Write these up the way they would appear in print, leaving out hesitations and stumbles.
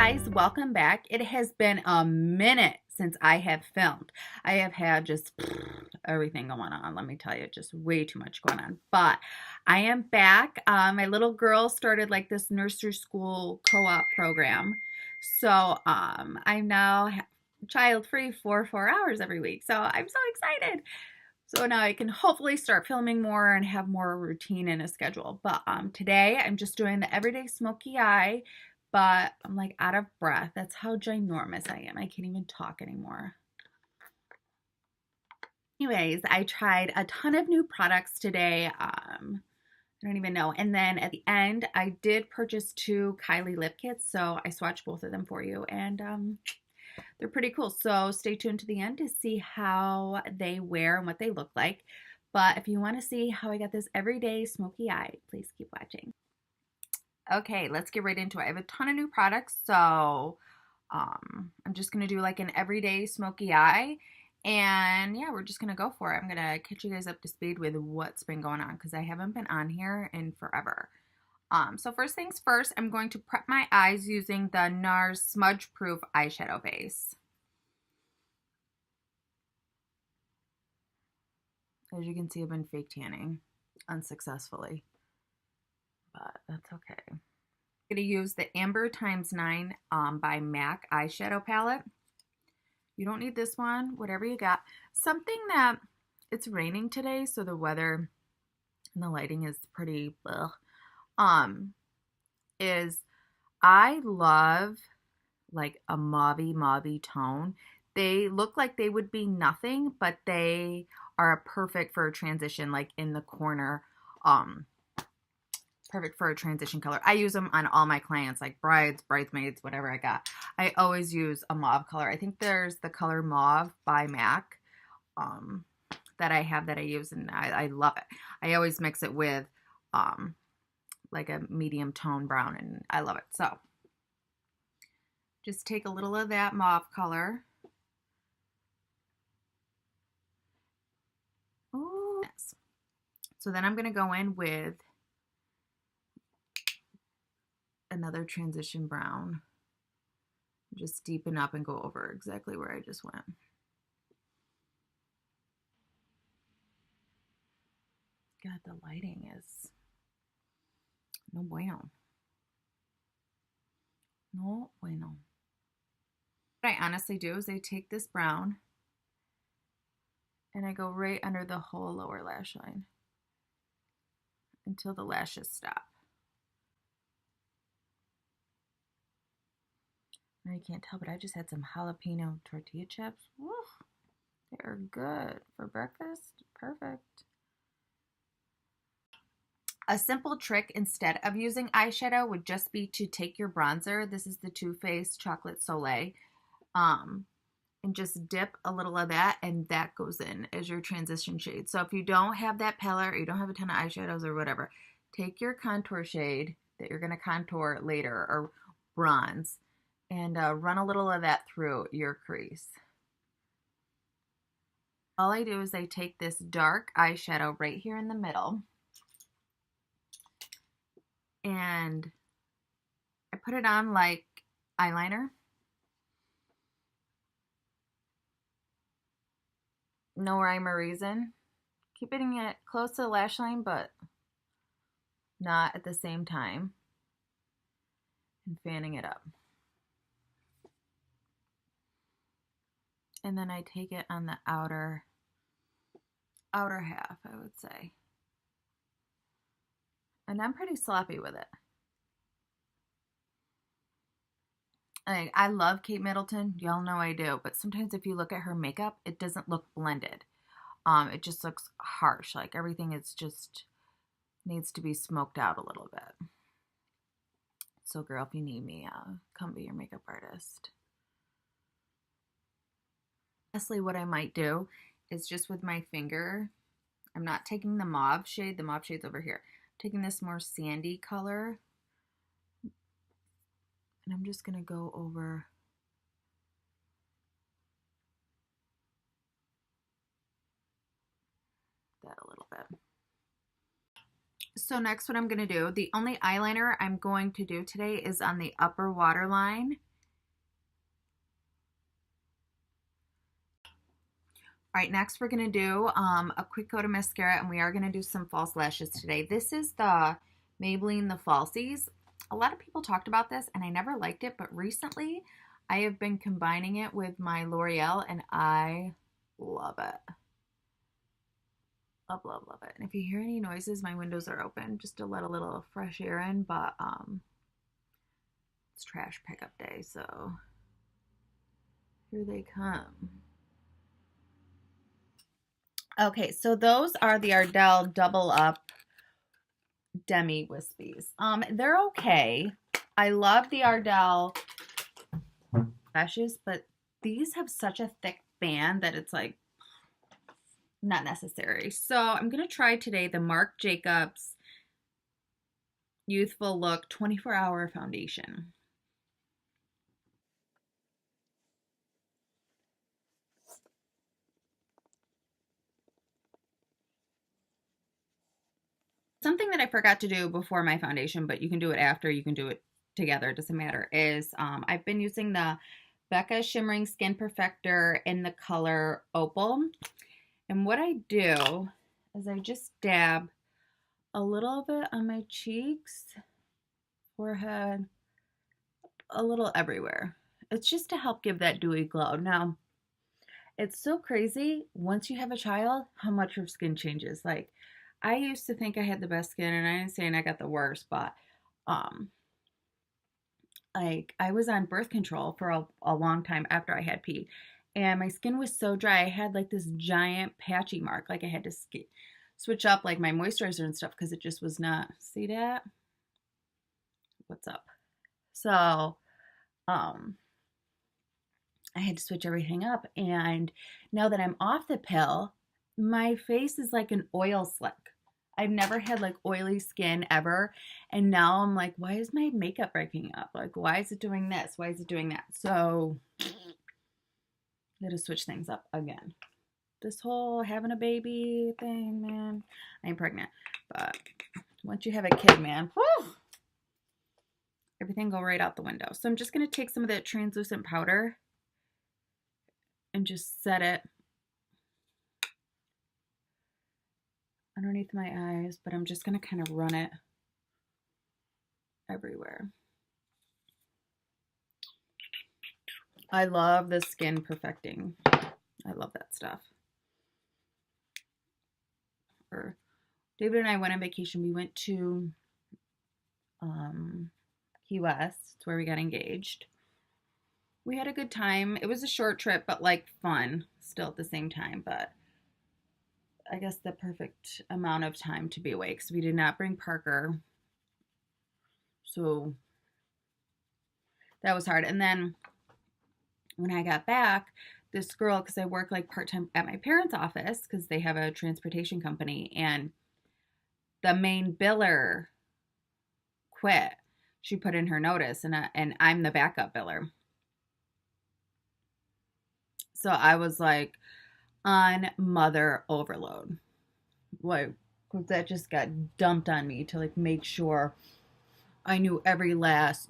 guys, welcome back. It has been a minute since I have filmed. I have had just everything going on. Let me tell you, just way too much going on. But I am back. My little girl started like this nursery school co-op program. So I'm now child-free for 4 hours every week. So I'm so excited. So now I can hopefully start filming more and have more routine and a schedule. But today I'm just doing the everyday smoky eye, but I'm like out of breath. That's how ginormous I am. I can't even talk anymore. Anyways, I tried a ton of new products today. I don't even know. And then at the end, I did purchase 2 Kylie lip kits. So I swatched both of them for you. And they're pretty cool. So stay tuned to the end to see how they wear and what they look like. But if you want to see how I got this everyday smoky eye, please keep watching. Okay, let's get right into it. I have a ton of new products, so I'm just going to do like an everyday smoky eye. And yeah, we're just going to go for it. I'm going to catch you guys up to speed with what's been going on because I haven't been on here in forever. So first things first, I'm going to prep my eyes using the NARS Smudge Proof Eyeshadow Base. As you can see, I've been fake tanning unsuccessfully, but that's okay. I'm going to use the Amber x9 by MAC eyeshadow palette. You don't need this one, whatever you got. Something that, it's raining today, so the weather and the lighting is pretty is I love like a mauvey tone. They look like they would be nothing, but they are perfect for a transition, like in the corner. Perfect for a transition color. I use them on all my clients, like brides, bridesmaids, whatever I got. I always use a mauve color. I think there's the color Mauve by MAC that I have that I use, and I love it. I always mix it with like a medium tone brown, and I love it. So just take a little of that mauve color. Ooh, yes. So then I'm going to go in with another transition brown. Just deepen up and go over exactly where I just went. God, the lighting is no bueno. No bueno. What I honestly do is I take this brown and I go right under the whole lower lash line until the lashes stop. Now you can't tell, but I just had some jalapeno tortilla chips. Woo, they are good for breakfast. Perfect. A simple trick instead of using eyeshadow would just be to take your bronzer. This is the Too Faced Chocolate Soleil. And just dip a little of that, and that goes in as your transition shade. So if you don't have that palette, or you don't have a ton of eyeshadows or whatever, take your contour shade that you're going to contour later, or bronze, and run a little of that through your crease. All I do is I take this dark eyeshadow right here in the middle, and I put it on like eyeliner. No rhyme or reason. Keeping it close to the lash line, but not at the same time. And fanning it up. And then I take it on the outer half, I would say. And I'm pretty sloppy with it. I love Kate Middleton. Y'all know I do. But sometimes if you look at her makeup, it doesn't look blended. It just looks harsh. Like everything is just needs to be smoked out a little bit. So girl, if you need me, come be your makeup artist. Lastly, what I might do is just with my finger, I'm not taking the mauve shade. The mauve shade's over here. I'm taking this more sandy color. And I'm just going to go over that a little bit. So next what I'm going to do, the only eyeliner I'm going to do today is on the upper waterline All right, next we're going to do a quick coat of mascara, and we are going to do some false lashes today. This is the Maybelline the Falsies. A lot of people talked about this, and I never liked it, but recently I have been combining it with my L'Oreal, and I love it. Love, love, love it. And if you hear any noises, my windows are open just to let a little fresh air in, but it's trash pickup day, so here they come. Okay, so those are the Ardell Double Up Demi Wispies. They're okay. I love the Ardell lashes, but these have such a thick band that it's like not necessary. So I'm gonna try today the Marc Jacobs Youthful-look 24-hour foundation. Something that I forgot to do before my foundation, but you can do it after, you can do it together, it doesn't matter, is I've been using the Becca Shimmering Skin Perfector in the color Opal. And what I do is I just dab a little bit on my cheeks, forehead, a little everywhere. It's just to help give that dewy glow. Now, it's so crazy once you have a child how much your skin changes. Like, I used to think I had the best skin, and I ain't saying I got the worst, but like I was on birth control for a long time after I had Pete, and my skin was so dry. I had like this giant patchy mark. Like I had to switch up like my moisturizer and stuff because it just was not. See that? What's up? So, I had to switch everything up, and now that I'm off the pill, my face is like an oil slick. I've never had like oily skin ever, and now I'm like, why is my makeup breaking up? Like, why is it doing this? Why is it doing that? So I gotta switch things up again. This whole having a baby thing, man. I ain't pregnant, but once you have a kid, man, whew, everything go right out the window. So I'm just gonna take some of that translucent powder and just set it underneath my eyes, but I'm just gonna kind of run it everywhere. I love the skin perfecting. I love that stuff. David and I went on vacation. We went to Key West. It's where we got engaged. We had a good time. It was a short trip, but like fun still at the same time. But I guess the perfect amount of time to be awake because we did not bring Parker. So that was hard. And then when I got back, this girl, because I work like part-time at my parents' office because they have a transportation company, and the main biller quit. She put in her notice, and I'm the backup biller. So I was like on mother overload. Like, that just got dumped on me to like make sure I knew every last,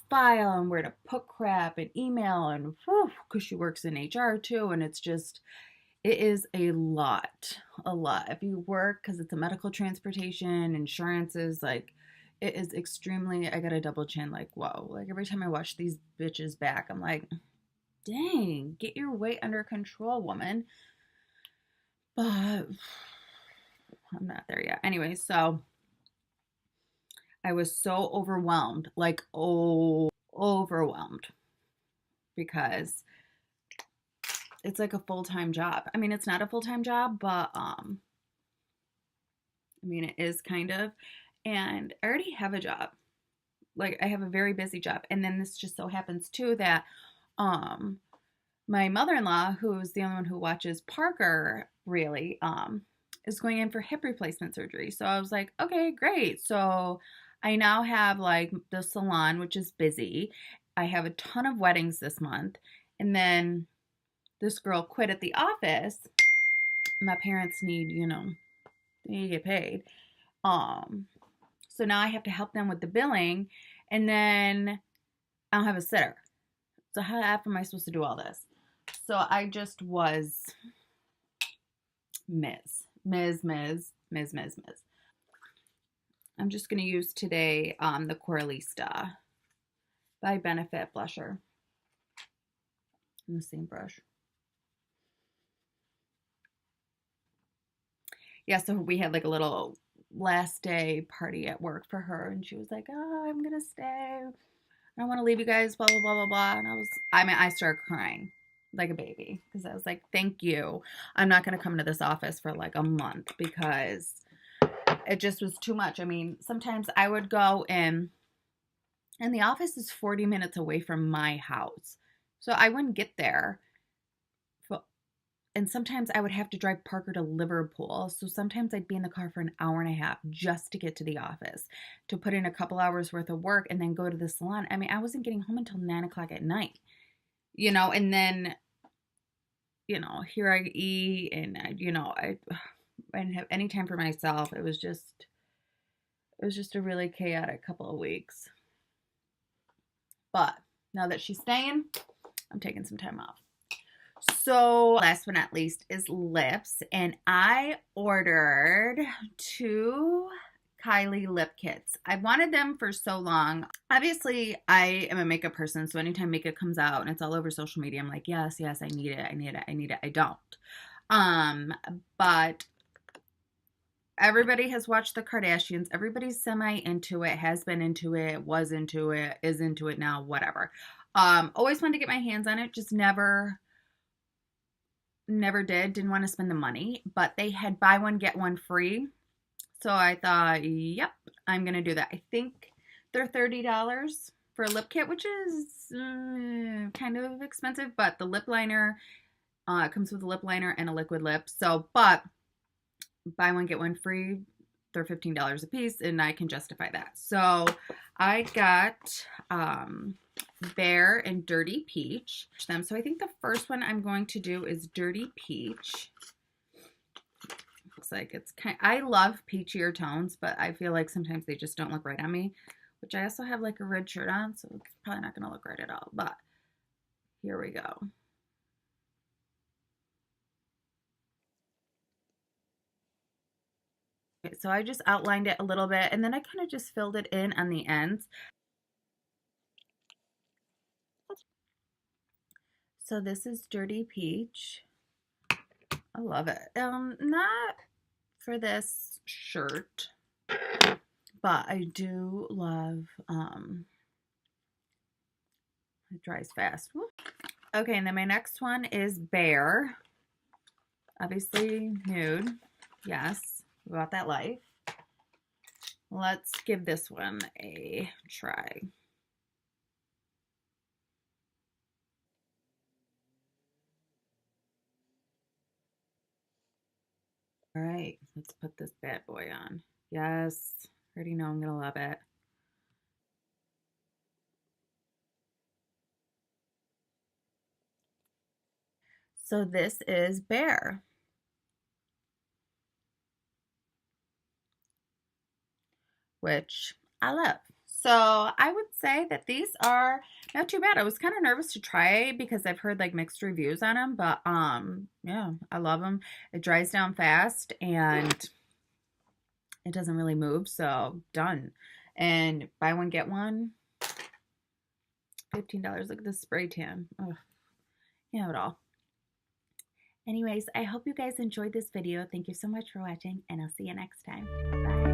file and where to put crap and email and because she works in HR too. And it's just, it is a lot. If you work, because it's a medical transportation, insurances, like it is extremely, I got a double chin, like, whoa. Like every time I watch these bitches back, I'm like, dang, get your weight under control, woman. But I'm not there yet. Anyway, so I was so overwhelmed, like, overwhelmed because it's like a full-time job. I mean, it's not a full-time job, but I mean, it is kind of. And I already have a job. Like, I have a very busy job. And then this just so happens too that my mother-in-law, who's the only one who watches Parker really, is going in for hip replacement surgery. So I was like, okay, great. So I now have like the salon, which is busy. I have a ton of weddings this month. And then this girl quit at the office. My parents need, they need to get paid. So now I have to help them with the billing, and then I don't have a sitter. So how am I supposed to do all this? So I just was Ms. I'm just going to use today the Coralista by Benefit blusher in the same brush. Yeah, so we had like a little last day party at work for her, and she was like, oh, I'm going to stay. I don't want to leave you guys, blah, blah, blah, blah, blah. And I started crying like a baby because I was like, thank you. I'm not going to come to this office for like a month because it just was too much. I mean, sometimes I would go in, and the office is 40 minutes away from my house. So I wouldn't get there. And sometimes I would have to drive Parker to Liverpool. So sometimes I'd be in the car for an hour and a half just to get to the office, to put in a couple hours worth of work and then go to the salon. I mean, I wasn't getting home until 9 o'clock at night, and then, here I eat and, I didn't have any time for myself. It was just a really chaotic couple of weeks. But now that she's staying, I'm taking some time off. So last but not least is lips, and I ordered 2 Kylie lip kits. I've wanted them for so long. Obviously, I am a makeup person, so anytime makeup comes out and it's all over social media, I'm like, yes, I need it. I don't. But everybody has watched the Kardashians. Everybody's semi into it, has been into it, was into it, is into it now, whatever. Always wanted to get my hands on it, just never didn't want to spend the money, but they had buy one get one free, so I thought, yep, I'm gonna do that. I think they're $30 for a lip kit, which is kind of expensive, but the lip liner comes with a lip liner and a liquid lip, but buy one get one free, they're $15 a piece, and I can justify that. So I got Bare and Dirty Peach. So I think the first one I'm going to do is Dirty Peach. Looks like it's I love peachier tones, but I feel like sometimes they just don't look right on me, which I also have like a red shirt on, so it's probably not going to look right at all, but here we go. Okay, so I just outlined it a little bit, and then I kind of just filled it in on the ends. So this is Dirty Peach. I love it. Not for this shirt, but I do love, it dries fast. Woo. Okay, and then my next one is Bare. Obviously nude. Yes, about that life. Let's give this one a try. All right, let's put this bad boy on. Yes, already know I'm gonna love it. So this is Bare, which I love. So I would say that these are not too bad. I was kind of nervous to try because I've heard like mixed reviews on them, but yeah, I love them. It dries down fast and it doesn't really move, so done. And buy one get one, $15. Look at this spray tan. Ugh, you have it all. Anyways, I hope you guys enjoyed this video. Thank you so much for watching, and I'll see you next time. Bye.